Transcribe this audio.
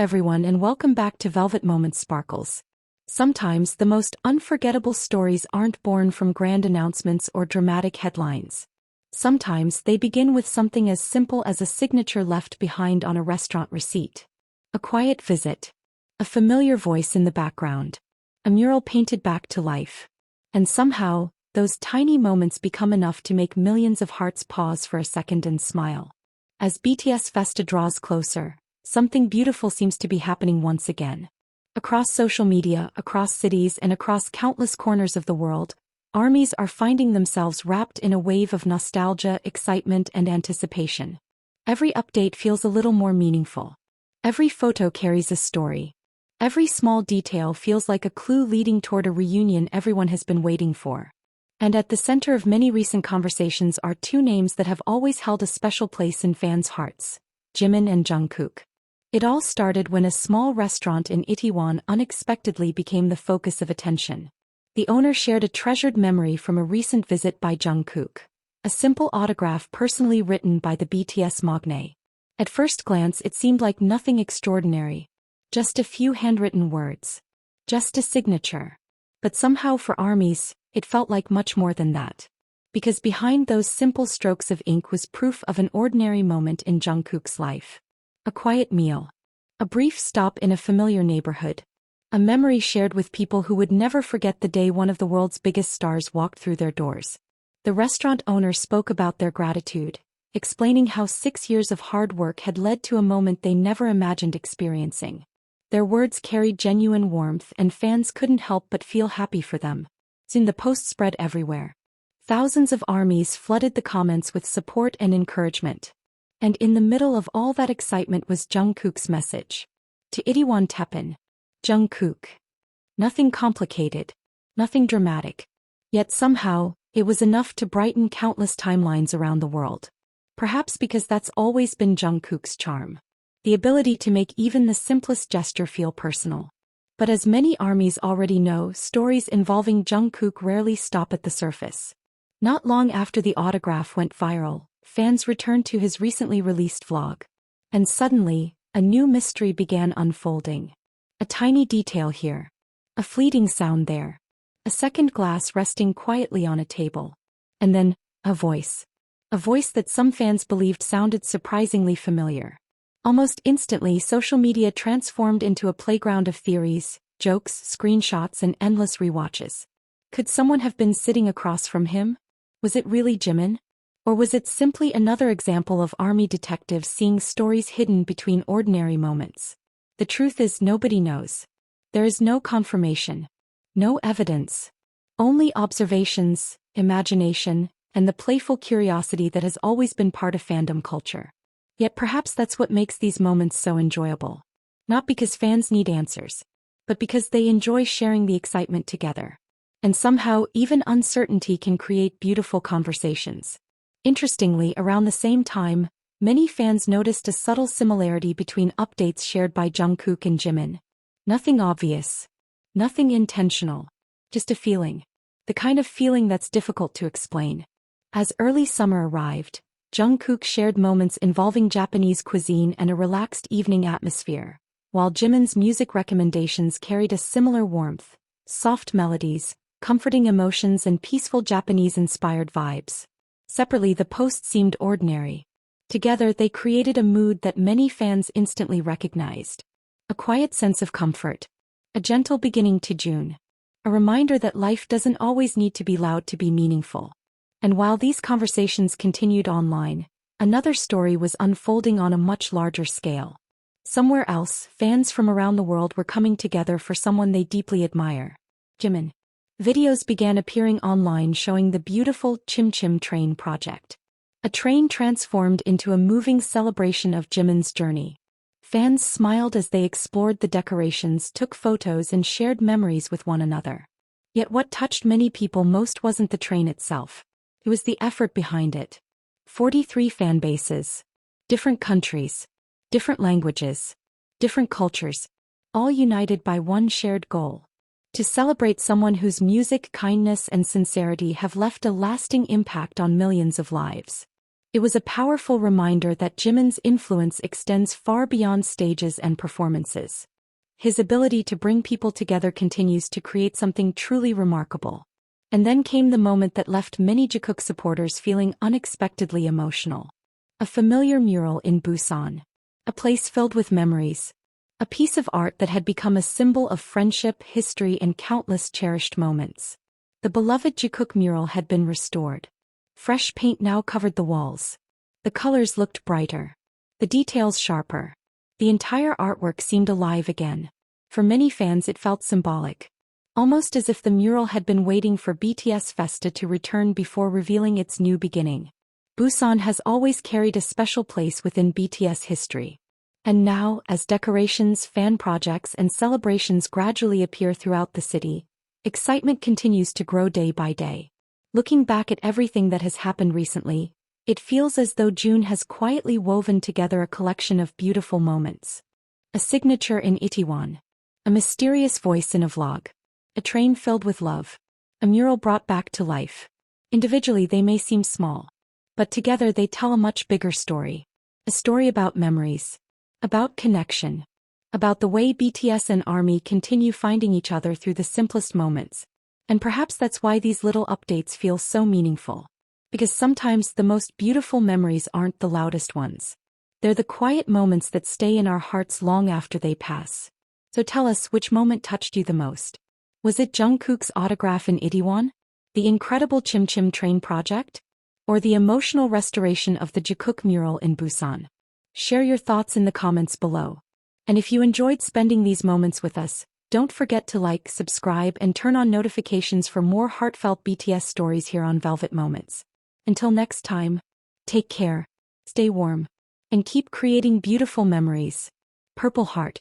everyone, and welcome back to Velvet Moments Sparkles. Sometimes the most unforgettable stories aren't born from grand announcements or dramatic headlines. Sometimes they begin with something as simple as a signature left behind on a restaurant receipt. A quiet visit. A familiar voice in the background. A mural painted back to life. And somehow, those tiny moments become enough to make millions of hearts pause for a second and smile. As BTS Festa draws closer, something beautiful seems to be happening once again. Across social media, across cities, and across countless corners of the world, armies are finding themselves wrapped in a wave of nostalgia, excitement, and anticipation. Every update feels a little more meaningful. Every photo carries a story. Every small detail feels like a clue leading toward a reunion everyone has been waiting for. And at the center of many recent conversations are two names that have always held a special place in fans' hearts: Jimin and Jungkook. It all started when a small restaurant in Itaewon unexpectedly became the focus of attention. The owner shared a treasured memory from a recent visit by Jungkook, a simple autograph personally written by the BTS magnate. At first glance it seemed like nothing extraordinary, just a few handwritten words, just a signature. But somehow for armies, it felt like much more than that. Because behind those simple strokes of ink was proof of an ordinary moment in Jungkook's life. A quiet meal. A brief stop in a familiar neighborhood. A memory shared with people who would never forget the day one of the world's biggest stars walked through their doors. The restaurant owner spoke about their gratitude, explaining how 6 years of hard work had led to a moment they never imagined experiencing. Their words carried genuine warmth, and fans couldn't help but feel happy for them. Soon the post spread everywhere. Thousands of armies flooded the comments with support and encouragement. And in the middle of all that excitement was Jungkook's message. To Itaewon Taepan. Jungkook. Nothing complicated. Nothing dramatic. Yet somehow, it was enough to brighten countless timelines around the world. Perhaps because that's always been Jungkook's charm. The ability to make even the simplest gesture feel personal. But as many armies already know, stories involving Jungkook rarely stop at the surface. Not long after the autograph went viral, fans returned to his recently released vlog. And suddenly, a new mystery began unfolding. A tiny detail here. A fleeting sound there. A second glass resting quietly on a table. And then, a voice. A voice that some fans believed sounded surprisingly familiar. Almost instantly, social media transformed into a playground of theories, jokes, screenshots, and endless rewatches. Could someone have been sitting across from him? Was it really Jimin? Or was it simply another example of army detectives seeing stories hidden between ordinary moments? The truth is, nobody knows. There is no confirmation. No evidence. Only observations, imagination, and the playful curiosity that has always been part of fandom culture. Yet perhaps that's what makes these moments so enjoyable. Not because fans need answers, but because they enjoy sharing the excitement together. And somehow, even uncertainty can create beautiful conversations. Interestingly, around the same time, many fans noticed a subtle similarity between updates shared by Jungkook and Jimin. Nothing obvious. Nothing intentional. Just a feeling. The kind of feeling that's difficult to explain. As early summer arrived, Jungkook shared moments involving Japanese cuisine and a relaxed evening atmosphere, while Jimin's music recommendations carried a similar warmth, soft melodies, comforting emotions, and peaceful Japanese-inspired vibes. Separately, the posts seemed ordinary. Together, they created a mood that many fans instantly recognized. A quiet sense of comfort. A gentle beginning to June. A reminder that life doesn't always need to be loud to be meaningful. And while these conversations continued online, another story was unfolding on a much larger scale. Somewhere else, fans from around the world were coming together for someone they deeply admire. Jimin. Videos began appearing online showing the beautiful ChimChim Train project. A train transformed into a moving celebration of Jimin's journey. Fans smiled as they explored the decorations, took photos, and shared memories with one another. Yet what touched many people most wasn't the train itself. It was the effort behind it. 43 fan bases. Different countries. Different languages. Different cultures. All united by one shared goal. To celebrate someone whose music, kindness, and sincerity have left a lasting impact on millions of lives. It was a powerful reminder that Jimin's influence extends far beyond stages and performances. His ability to bring people together continues to create something truly remarkable. And then came the moment that left many Jikook supporters feeling unexpectedly emotional. A familiar mural in Busan. A place filled with memories. A piece of art that had become a symbol of friendship, history, and countless cherished moments. The beloved Jikook mural had been restored. Fresh paint now covered the walls. The colors looked brighter. The details sharper. The entire artwork seemed alive again. For many fans it felt symbolic. Almost as if the mural had been waiting for BTS Festa to return before revealing its new beginning. Busan has always carried a special place within BTS history. And now, as decorations, fan projects, and celebrations gradually appear throughout the city, excitement continues to grow day by day. Looking back at everything that has happened recently, it feels as though June has quietly woven together a collection of beautiful moments. A signature in Itaewon. A mysterious voice in a vlog. A train filled with love. A mural brought back to life. Individually they may seem small. But together they tell a much bigger story. A story about memories. About connection. About the way BTS and ARMY continue finding each other through the simplest moments. And perhaps that's why these little updates feel so meaningful. Because sometimes the most beautiful memories aren't the loudest ones. They're the quiet moments that stay in our hearts long after they pass. So tell us, which moment touched you the most? Was it Jungkook's autograph in Itaewon? The incredible Chim Chim Train project? Or the emotional restoration of the Jikook mural in Busan? Share your thoughts in the comments below. And if you enjoyed spending these moments with us, don't forget to like, subscribe, and turn on notifications for more heartfelt BTS stories here on Velvet Moments. Until next time, take care, stay warm, and keep creating beautiful memories. Purple Heart.